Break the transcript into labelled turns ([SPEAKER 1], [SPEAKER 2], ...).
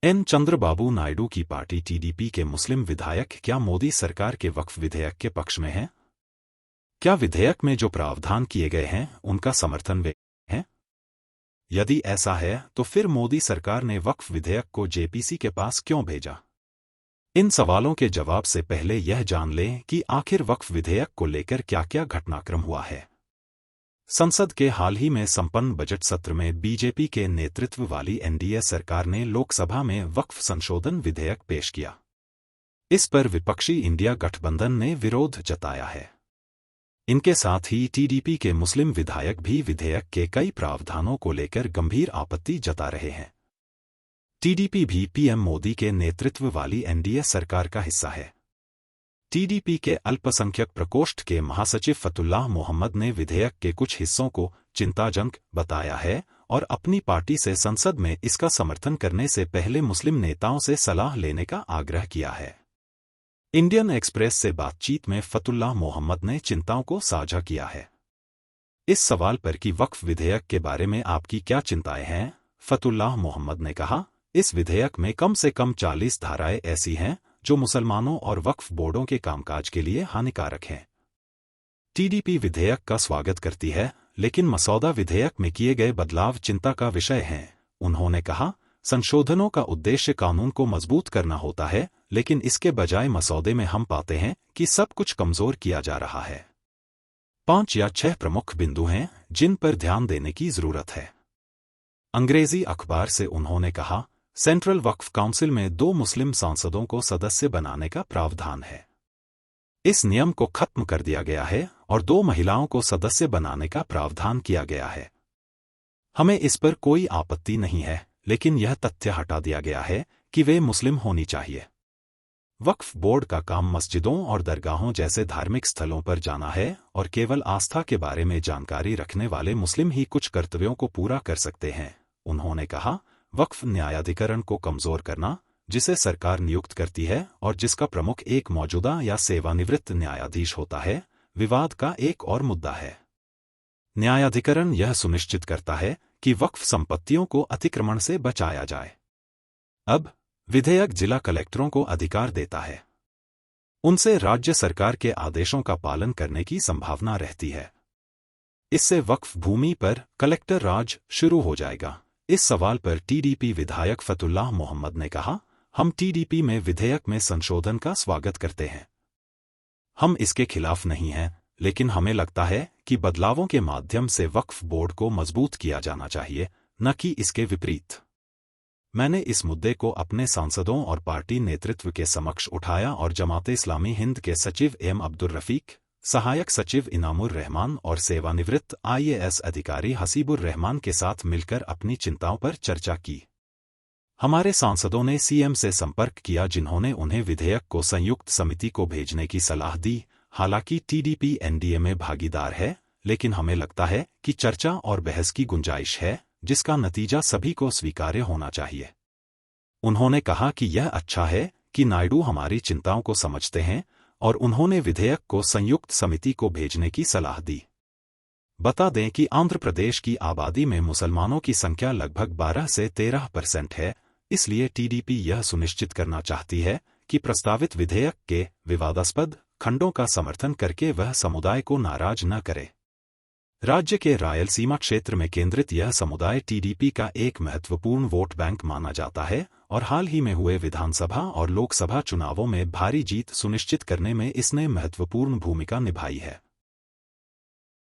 [SPEAKER 1] N Chandrababu Naidu की party TDP के मुस्लिम विधायक क्या मोदी सरकार के वक्फ विधेयक के पक्ष में हैं? क्या विधेयक में जो प्रावधान किए गए हैं उनका समर्थन वे हैं? यदि ऐसा है तो फिर मोदी सरकार ने वक्फ विधेयक को जेपीसी के पास क्यों भेजा? इन सवालों के जवाब से पहले यह जान लें कि आखिर वक्फ विधेयक को लेकर क्या-क्या घटनाक्रम हुआ है। संसद के हाल ही में संपन्न बजट सत्र में बीजेपी के नेतृत्व वाली एनडीए सरकार ने लोकसभा में वक्फ संशोधन विधेयक पेश किया। इस पर विपक्षी इंडिया गठबंधन ने विरोध जताया है। इनके साथ ही टीडीपी के मुस्लिम विधायक भी विधेयक के कई प्रावधानों को लेकर गंभीर आपत्ति जता रहे हैं। टीडीपी भी पीएम मोदी के नेतृत्व वाली एनडीए सरकार का हिस्सा है। टीडीपी के अल्पसंख्यक प्रकोष्ठ के महासचिव फतुल्लाह मोहम्मद ने विधेयक के कुछ हिस्सों को चिंताजनक बताया है और अपनी पार्टी से संसद में इसका समर्थन करने से पहले मुस्लिम नेताओं से सलाह लेने का आग्रह किया है। इंडियन एक्सप्रेस से बातचीत में फतुल्लाह मोहम्मद ने चिंताओं को साझा किया है। इस सवाल पर कि वक्फ विधेयक के बारे में आपकी क्या चिंताएं हैं, फतुल्लाह मोहम्मद ने कहा, इस विधेयक में कम से कम 40 धाराएं ऐसी हैं जो मुसलमानों और वक्फ बोर्डों के कामकाज के लिए हानिकारक हैं। टीडीपी विधेयक का स्वागत करती है, लेकिन मसौदा विधेयक में किए गए बदलाव चिंता का विषय हैं। उन्होंने कहा, संशोधनों का उद्देश्य कानून को मजबूत करना होता है, लेकिन इसके बजाय मसौदे में हम पाते हैं कि सब कुछ कमजोर किया जा रहा है। 5 या 6 प्रमुख बिंदु हैं जिन पर ध्यान देने की जरूरत है। अंग्रेजी अखबार से उन्होंने कहा, सेंट्रल वक्फ काउंसिल में 2 मुस्लिम सांसदों को सदस्य बनाने का प्रावधान है। इस नियम को खत्म कर दिया गया है और 2 महिलाओं को सदस्य बनाने का प्रावधान किया गया है। हमें इस पर कोई आपत्ति नहीं है, लेकिन यह तथ्य हटा दिया गया है कि वे मुस्लिम होनी चाहिए। वक्फ बोर्ड का काम मस्जिदों और दरगाहों जैसे धार्मिक स्थलों पर जाना है और केवल आस्था के बारे में जानकारी रखने वाले मुस्लिम ही कुछ कर्तव्यों को पूरा कर सकते हैं। उन्होंने कहा, वक्फ न्यायाधिकरण को कमजोर करना, जिसे सरकार नियुक्त करती है और जिसका प्रमुख एक मौजूदा या सेवानिवृत्त न्यायाधीश होता है, विवाद का एक और मुद्दा है। न्यायाधिकरण यह सुनिश्चित करता है कि वक्फ संपत्तियों को अतिक्रमण से बचाया जाए। अब विधेयक जिला कलेक्टरों को अधिकार देता है। उनसे राज्य सरकार के आदेशों का पालन करने की संभावना रहती है। इससे वक्फ भूमि पर कलेक्टर राज शुरू हो जाएगा। इस सवाल पर टीडीपी विधायक फतुल्लाह मोहम्मद ने कहा, हम टीडीपी में विधेयक में संशोधन का स्वागत करते हैं। हम इसके खिलाफ नहीं हैं, लेकिन हमें लगता है कि बदलावों के माध्यम से वक्फ बोर्ड को मजबूत किया जाना चाहिए, न कि इसके विपरीत। मैंने इस मुद्दे को अपने सांसदों और पार्टी नेतृत्व के समक्ष उठाया और जमाते इस्लामी हिंद के सचिव एम अब्दुल रफीक, सहायक सचिव इनामुर रहमान और सेवानिवृत्त आईएएस अधिकारी हसीबुर रहमान के साथ मिलकर अपनी चिंताओं पर चर्चा की। हमारे सांसदों ने सीएम से संपर्क किया, जिन्होंने उन्हें विधेयक को संयुक्त समिति को भेजने की सलाह दी। हालांकि टीडीपी एनडीए में भागीदार है, लेकिन हमें लगता है कि चर्चा और बहस की गुंजाइश है, जिसका नतीजा सभी को स्वीकार्य होना चाहिए। उन्होंने कहा कि यह अच्छा है कि नायडू हमारी चिंताओं को समझते हैं और उन्होंने विधेयक को संयुक्त समिति को भेजने की सलाह दी। बता दें कि आंध्र प्रदेश की आबादी में मुसलमानों की संख्या लगभग 12 से 13% है, इसलिए टीडीपी यह सुनिश्चित करना चाहती है कि प्रस्तावित विधेयक के विवादास्पद खंडों का समर्थन करके वह समुदाय को नाराज न करे। राज्य के रायलसीमा क्षेत्र में केंद्रित यह समुदाय टीडीपी का एक महत्वपूर्ण वोट बैंक माना जाता है और हाल ही में हुए विधानसभा और लोकसभा चुनावों में भारी जीत सुनिश्चित करने में इसने महत्वपूर्ण भूमिका निभाई है।